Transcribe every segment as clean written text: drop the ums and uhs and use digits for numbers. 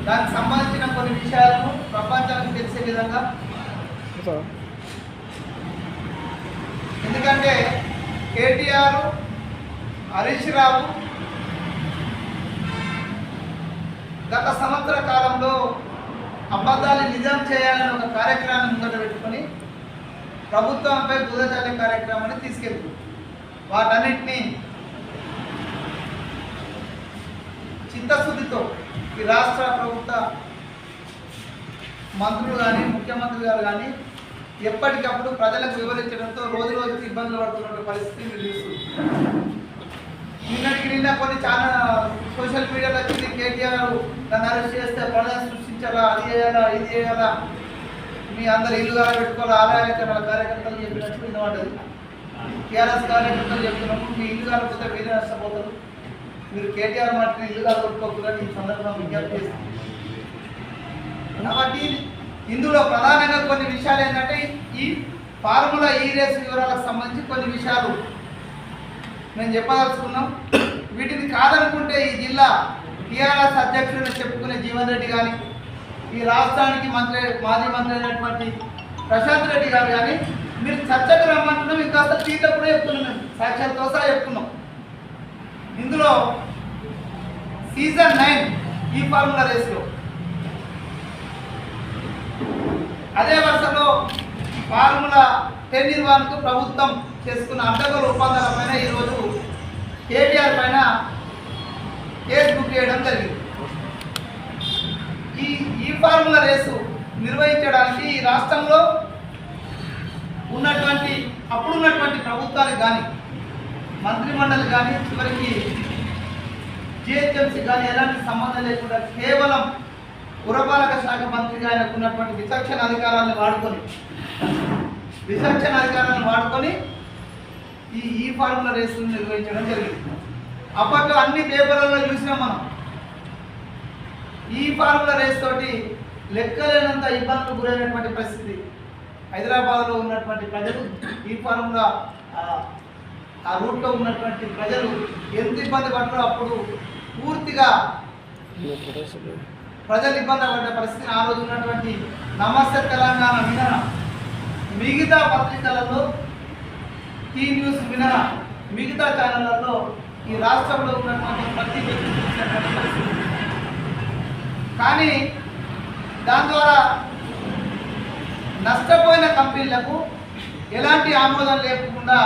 దానికి సంబంధించిన కొన్ని విషయాలను ప్రపంచానికి తెలిసే విధంగా, ఎందుకంటే కేటీఆర్, హరీష్ రావు గత సంవత్సర కాలంలో అబద్ధాలు నిజం చేయాలని ఒక కార్యక్రమాన్ని ముందట పెట్టుకొని ప్రభుత్వంపై బురద కార్యక్రమాన్ని తీసుకెళ్తుంది. వాటన్నిటినీ చిత్తశుద్ధితో ఈ రాష్ట్ర ప్రభుత్వ మంత్రులు కానీ, ముఖ్యమంత్రి గారు కానీ ఎప్పటికప్పుడు ప్రజలకు వివరించడంతో రోజు రోజుకి ఇబ్బందులు పడుతున్న పరిస్థితి చూస్తుంది. నిన్న కొన్ని చాలా సోషల్ మీడియాలో వచ్చింది, కేటీఆర్ నన్ను అరెస్ట్ చేస్తే ప్రజలు సృష్టించాలా, అది చేయాలా, ఇది చేయాలా, మీ అందరు ఇల్లు కాల పెట్టుకోవాలి, ఆదాయానికి మన కార్యకర్తలు చెప్పినట్టు వినబడ్డది. టీఆర్ఎస్ కార్యకర్తలు చెప్తున్నాము, మీ ఇల్లు కాకపోతే మీరే నష్టపోతారు, మీరు కేటీఆర్ మాటని ఇల్లు కాల కొట్టుకోకుండా ఈ సందర్భంగా విజ్ఞప్తి చేస్తుంది. కాబట్టి ఇందులో ప్రధానంగా కొన్ని విషయాలు ఏంటంటే, ఈ ఫార్ములా ఈ రేసు వివరాలకు సంబంధించి కొన్ని విషయాలు మేము చెప్పదలుచుకున్నాం. వీటిని కాదనుకుంటే ఈ జిల్లా టీఆర్ఎస్ అధ్యక్షుడిని చెప్పుకునే జీవన్ రెడ్డి కానీ, ఈ రాష్ట్రానికి మాజీ మంత్రి అయినటువంటి ప్రశాంత్ రెడ్డి గారు కానీ, మీరు చర్చకు రమ్మంటున్నాం, ఇంకా తీర్లు కూడా చెప్తున్నాం, మేము సాక్ష్యాలతో సహా చెప్తున్నాం. ఇందులో సీజన్ 9 ఈ ఫార్ములా రేసులో, అదే వరుసలో ఫార్ములా 10 నిర్వహణకు ప్రభుత్వం చేసుకున్న అడ్డగోలు ఒప్పందాల పైన ఈరోజు కేటీఆర్ పైన కేసు బుక్ చేయడం జరిగింది. ఈ ఫార్ములా రేసు నిర్వహించడానికి ఈ రాష్ట్రంలో అప్పుడున్నటువంటి ప్రభుత్వానికి కానీ, మంత్రిమండలి కానీ, చివరికి జిహెచ్ఎంసీ కానీ ఎలాంటి సంబంధం లేకుండా కేవలం పురపాలక శాఖ మంత్రిగా ఆయనకు ఉన్నటువంటి విచక్షణ అధికారాలను వాడుకొని ఈ ఫార్ములా రేసును నిర్వహించడం జరిగింది. అప్పట్లో అన్ని పేపర్లలో చూసినాం మనం. ఈ ఫార్ములా రేస్ తోటి లెక్కలేనంత ఇబ్బందులు గురైనటువంటి పరిస్థితి హైదరాబాద్లో ఉన్నటువంటి ప్రజలు, ఈ ఫార్ములా ఆ రూట్లో ఉన్నటువంటి ప్రజలు ఎంత ఇబ్బంది పడ్డారో అప్పుడు పూర్తిగా ప్రజలు ఇబ్బంది పడ్డ పరిస్థితిని ఆ రోజు ఉన్నటువంటి నమస్తే తెలంగాణ మినహా మిగతా పత్రికలలో, టీ న్యూస్ మినహా మిగతా ఛానళ్లలో ఈ రాష్ట్రంలో ఉన్నటువంటి ప్రతి వ్యక్తి. కానీ దాని ద్వారా నష్టపోయిన కంపెనీలకు ఎలాంటి ఆమోదం లేకుండా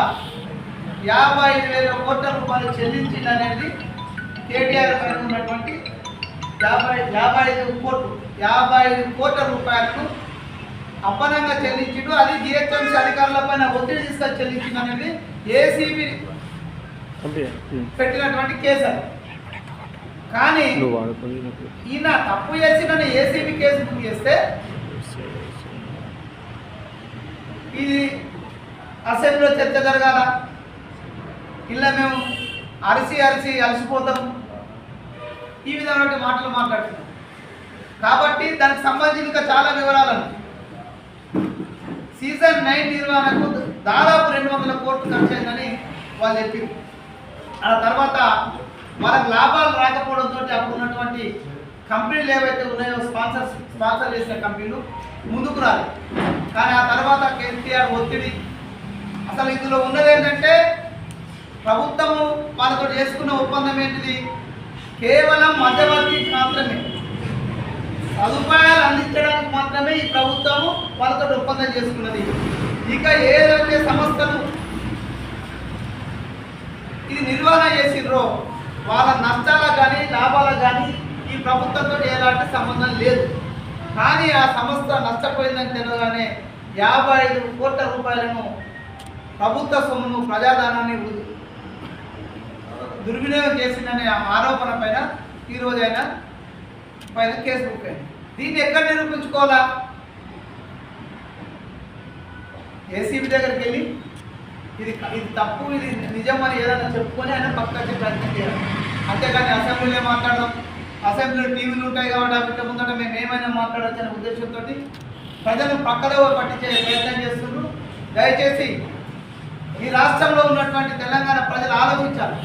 55,000 కోట్ల రూపాయలు చెల్లించిందనేది కేటీఆర్ పైన ఉన్నటువంటి 55 కోట్ల రూపాయలకు అప్పనంగా చెల్లించిండు. అది జిహెచ్ఎంసీ అధికారుల పైన ఒత్తిడి తీసుకొని చెల్లించింది అనేది ఏసీబీ పెట్టినటువంటి కేసు. కానీ ఈయన తప్పు చేసిన ఏసీబీ కేసు బుక్ చేస్తే ఇది అసెంబ్లీలో చర్చ జరగాల, ఇలా మేము అరిసి అలసిపోతాం, ఈ విధమైన మాటలు మాట్లాడుతున్నాం. కాబట్టి దానికి సంబంధించి ఇంకా చాలా వివరాలను సీజన్ 9 నిర్వహణకు దాదాపు 200 కోట్లు ఖర్చు అయిందని వాళ్ళు చెప్పింది. ఆ తర్వాత వాళ్ళకి లాభాలు రాకపోవడంతో అప్పుడు ఉన్నటువంటి కంపెనీలు ఏవైతే ఉన్నాయో స్పాన్సర్ చేసిన కంపెనీలు ముందుకు రాలేదు. కానీ ఆ తర్వాత కేసీఆర్ ఒత్తిడి, అసలు ఇందులో ఉన్నది ఏంటంటే ప్రభుత్వము వాళ్ళతో చేసుకున్న ఒప్పందం ఏంటిది, కేవలం మధ్యవర్తి మాత్రమే, సదుపాయాలు అందించడానికి మాత్రమే ఈ ప్రభుత్వము వాళ్ళతో ఒప్పందం చేసుకున్నది. ఇక ఏదైతే సంస్థలు ఇది నిర్వహణ చేసిర్రో వాళ్ళ నష్టాలకు కానీ లాభాలకు కానీ ఈ ప్రభుత్వంతో ఎలాంటి సంబంధం లేదు. కానీ ఆ సంస్థ నష్టపోయిందని తెలియగానే 55 కోట్ల రూపాయలను ప్రభుత్వ సొమ్మును, ప్రజాధనాన్ని దుర్వినియోగం చేసిందనే ఆరోపణ పైన ఈరోజు ఆయన పైన కేసు బుక్ అయింది. దీన్ని ఎక్కడ నిరూపించుకోవాలా? ఏసీబీ దగ్గరికి వెళ్ళి ఇది తప్పు, ఇది నిజమని ఏదైనా చెప్పుకొని ఆయన పక్కకి ప్రయత్నం చేయాలి. అంతేగాని అసెంబ్లీలో మాట్లాడదాం, అసెంబ్లీలో టీవీలు ఉంటాయి కాబట్టి అవిట ముందట మేము ఏమైనా మాట్లాడచ్చు అనే ఉద్దేశంతో ప్రజలు పక్కదో పట్టించే ప్రయత్నం చేస్తున్నారు. దయచేసి ఈ రాష్ట్రంలో ఉన్నటువంటి తెలంగాణ ప్రజలు ఆలోచించాలి.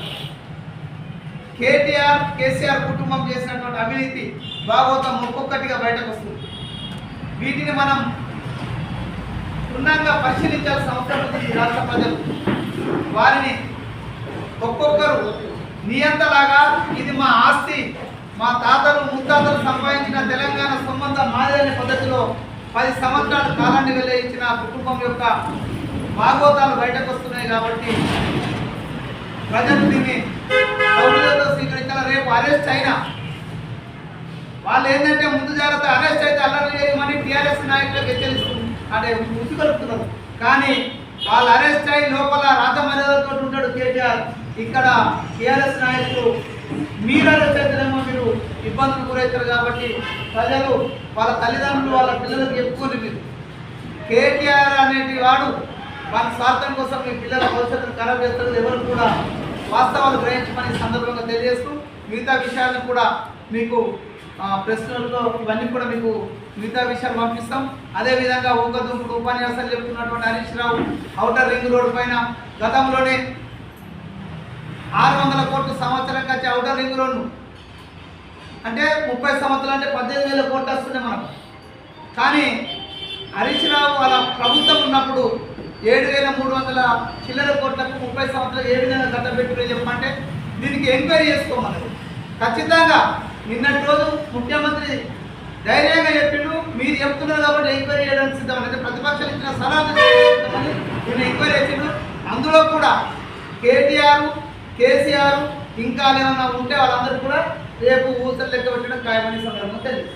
కేసీఆర్ కుటుంబం చేసినటువంటి అవినీతి భాగవతం ఒక్కొక్కటిగా బయటకు వస్తుంది. వీటిని మనం క్షుణ్ణంగా పరిశీలించాల్సిన అవసరం ఉంది. ఈ రాష్ట్ర ప్రజలు వారిని ఒక్కొక్కరు నియంతలాగా ఇది మా ఆస్తి, మా తాతలు ముత్తాతలు సంపాదించిన తెలంగాణ సంబంధం మాది అనే పద్ధతిలో 10 సంవత్సరాల కాలాన్ని వెల్లయించిన కుటుంబం యొక్క భాగవతాలు బయటకు వస్తున్నాయి. కాబట్టి ప్రజలు దీన్ని సౌకర్యంతో స్వీకరించాలి. రేపు అరెస్ట్ అయినా వాళ్ళు ఏంటంటే ముందు జాగ్రత్త, అరెస్ట్ అయితే అల్లరి చేయమని టీఆర్ఎస్ నాయకులకు హెచ్చరిస్తుంది అంటే ఉసుగలుపుతున్నారు. కానీ వాళ్ళు అరెస్ట్ అయి లోపల రాజమర్యాదలతో ఉంటాడు కేటీఆర్. ఇక్కడ టీఆర్ఎస్ నాయకులు మీరు అరెస్ట్ అయితేనేమో మీరు ఇబ్బందులు గురవుతారు. కాబట్టి ప్రజలు వాళ్ళ తల్లిదండ్రులు వాళ్ళ పిల్లలకు చెప్పుకొని మీరు కేటీఆర్ అనేటి వాడు వాళ్ళ స్వార్థం కోసం మీ పిల్లల భవిష్యత్తును ఖరాబ్ చేస్తారు. ఎవరు కూడా వాస్తవాలు గ్రహించమని సందర్భంగా తెలియజేస్తూ మిగతా విషయాలను కూడా మీకు ప్రశ్నలతో ఇవన్నీ కూడా మీకు మిగతా విషయాలు పంపిస్తాం. అదేవిధంగా ఊకదుంపుడు ఉపన్యాసాలు చెప్తున్నటువంటి Harish Rao outer ring road పైన గతంలోనే 600 కోట్లు సంవత్సరం వచ్చే ఔటర్ రింగ్ రోడ్ను అంటే 30 సంవత్సరాలు అంటే 18,000 కోట్లు వస్తుంది మనకు. కానీ హరీష్ రావు వాళ్ళ ప్రభుత్వం ఉన్నప్పుడు 7,300 చిల్లర కోట్లకు 30 సంవత్సరాలు ఏ విధంగా గత పెట్టుకుని చెప్పమంటే దీనికి ఎంక్వైరీ చేసుకోమన్నది. ఖచ్చితంగా నిన్నటి రోజు ముఖ్యమంత్రి ధైర్యంగా చెప్పిండు, మీరు చెప్తున్నారు కాబట్టి ఎంక్వైరీ చేయడానికి సిద్ధమని. అయితే ప్రతిపక్షాలు ఇచ్చిన సలహాలు నేను ఎంక్వైరీ చేసిండు. అందులో కూడా కేసీఆర్ ఇంకా ఏమైనా ఉంటే వాళ్ళందరూ కూడా రేపు ఊసలు లెక్క పెట్టడం ఖాయమని సందర్భంగా తెలియదు.